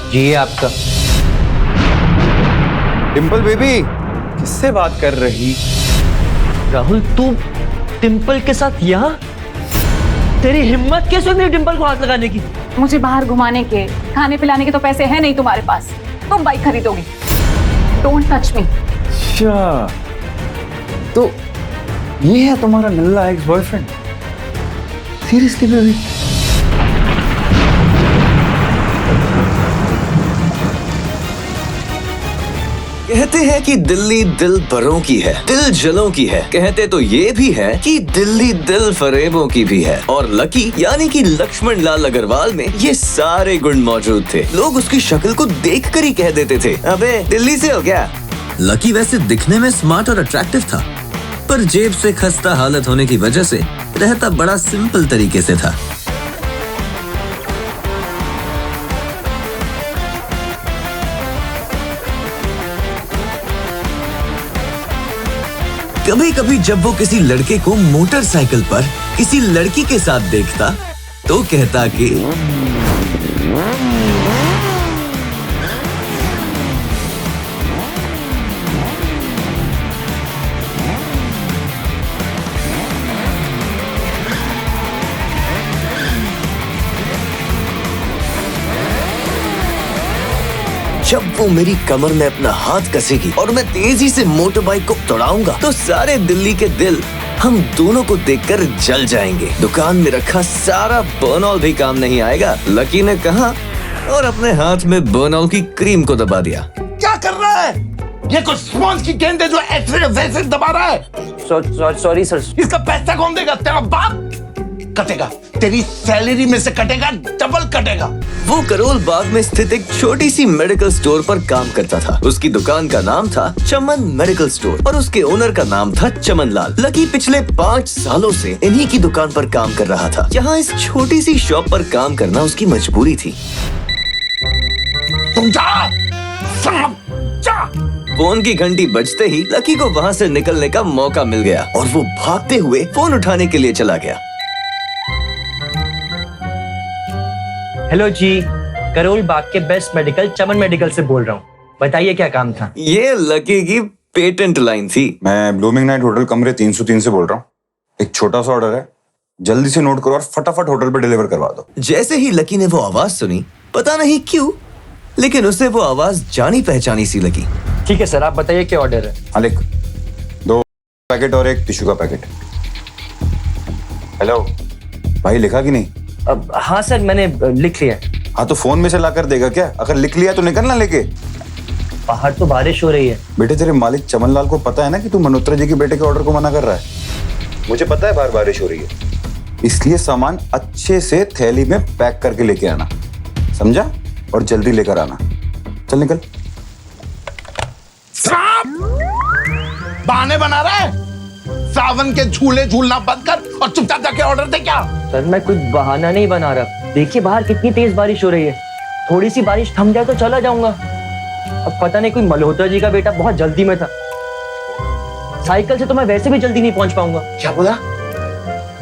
जी ये आपका। डिंपल बेबी किससे बात कर रही? राहुल तू डिंपल के साथ यहाँ? तेरी हिम्मत कैसे हुई डिंपल को हाथ लगाने की? मुझे बाहर घुमाने के, खाने पिलाने के तो पैसे हैं नहीं तुम्हारे पास। तुम बाइक खरीदोगी। Don't touch me. अच्छा तो ये है तुम्हारा नल्ला एक्स बॉयफ्रेंड? Seriously baby? कहते हैं कि दिल्ली दिल भरों की है, दिल जलों की है। कहते तो ये भी है कि दिल्ली दिल फरेबों की भी है। और लकी यानी कि लक्ष्मण लाल अग्रवाल में ये सारे गुण मौजूद थे। लोग उसकी शक्ल को देखकर ही कह देते थे, अबे दिल्ली से हो क्या? लकी वैसे दिखने में स्मार्ट और अट्रैक्टिव था, पर जेब से खस्ता हालत होने की वजह से रहता बड़ा सिंपल तरीके से था। कभी कभी जब वो किसी लड़के को मोटरसाइकिल पर किसी लड़की के साथ देखता तो कहता कि जब वो मेरी कमर में अपना हाथ कसेगी और मैं तेजी से मोटर बाइक को दौड़ाऊंगा तो सारे दिल्ली के दिल हम दोनों को देखकर जल जाएंगे। दुकान में रखा सारा बर्नॉल भी काम नहीं आएगा, लकी ने कहा और अपने हाथ में बर्नॉल की क्रीम को दबा दिया। क्या कर रहा है? ये कुछ स्पॉन्ज की गेंद है जो ऐसे वैसे दबा रहा है। Sorry sir. इसका पैसा कौन देगा? तेरा बाप कटेगा। तेरी सैलरी में से कटेगा, डबल कटेगा। वो करोल बाग में स्थित एक छोटी सी मेडिकल स्टोर पर काम करता था। उसकी दुकान का नाम था चमन मेडिकल स्टोर और उसके ओनर का नाम था चमन लाल। लकी पिछले 5 सालों से इन्हीं की दुकान पर काम कर रहा था। यहाँ इस छोटी सी शॉप पर काम करना उसकी मजबूरी थी। तुम जा, साहब, जा। फोन की घंटी बजते ही लकी को वहाँ से निकलने का मौका मिल गया और वो भागते हुए फोन उठाने के लिए चला गया। हेलो जी, करोल बाग के बेस्ट मेडिकल चमन मेडिकल से बोल रहा हूँ। बताइए क्या काम था? ये लकी की पेटेंट लाइन थी। मैं ब्लूमिंग नाइट होटल कमरे 303 से बोल रहा हूँ। एक छोटा सा ऑर्डर है, जल्दी से नोट करो और फटाफट होटल पे डिलीवर करवा दो। जैसे ही लकी ने वो आवाज सुनी, पता नहीं क्यों, लेकिन उसे वो आवाज जानी पहचानी सी लगी। ठीक है सर, आप बताइए क्या ऑर्डर है? हाँ लिख, 2 पैकेट और एक टिश्यू का पैकेट। हेलो भाई, लिखा कि नहीं? हाँ सर, मैंने लिख लिया। हाँ तो फोन में से ला कर देगा क्या? अगर लिख लिया तो निकलना लेके। बाहर तो बारिश हो रही है। बेटे तेरे मालिक चमन लाल को पता है ना कि तू मल्होत्रा जी के बेटे के ऑर्डर को मना कर रहा है। मुझे पता है बाहर बारिश हो रही है, इसलिए सामान अच्छे से थैली में पैक करके लेके आना, समझा? और जल्दी लेकर आना। चल निकल। बहाने बना रहा है? सावन के झूले झूलना बंद कर और चुपचाप जाके ऑर्डर दे। क्या सर, मैं कुछ बहाना नहीं बना रहा। देखिए बाहर कितनी तेज बारिश हो रही है। थोड़ी सी बारिश थम जाए तो चला जाऊंगा। अब पता नहीं, कोई मल्होत्रा जी का बेटा बहुत जल्दी में था। साइकिल से तो मैं वैसे भी जल्दी नहीं पहुंच पाऊंगा। क्या बोला?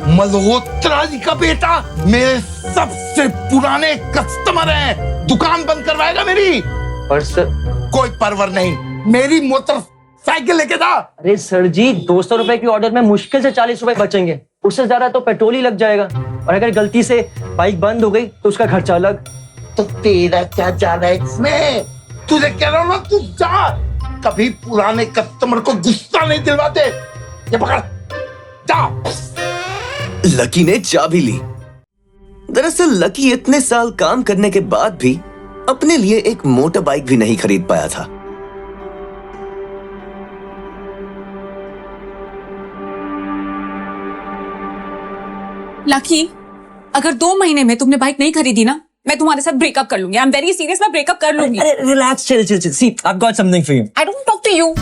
मल्होत्रा जी का बेटा मेरे सबसे पुराने कस्टमर हैं। दुकान बंद करवाएगा मेरी? पर सर, कोई परवर नहीं, मेरी मोटरसाइकिल लेके जा। अरे सर जी, 200 रुपए की ऑर्डर में मुश्किल से 40 रुपए बचेंगे। उससे ज्यादा तो पेट्रोल ही लग जाएगा। और अगर गलती से बाइक बंद हो गई तो उसका खर्चा अलग। तो तेरा क्या जाना है इसमें? तुझे कह रहा हूं ना, तू जा। कभी पुराने कस्टमर को गुस्सा नहीं दिलवाते। ये पकड़, जा। लकी ने चाबी ली। दरअसल लकी इतने साल काम करने के बाद भी अपने लिए एक मोटर बाइक भी नहीं खरीद पाया था। लकी, अगर 2 महीने में तुमने बाइक नहीं खरीदी ना, मैं तुम्हारे साथ ब्रेकअप कर लूंगी। आई एम वेरी सीरियस, मैं ब्रेकअप कर लूंगी। Relax, chill. See, I have got something for you. I don't talk to you.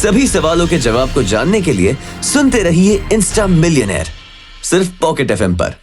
सभी सवालों के जवाब को जानने के लिए सुनते रहिए इंस्टा मिलियनेयर, सिर्फ पॉकेट एफएम पर।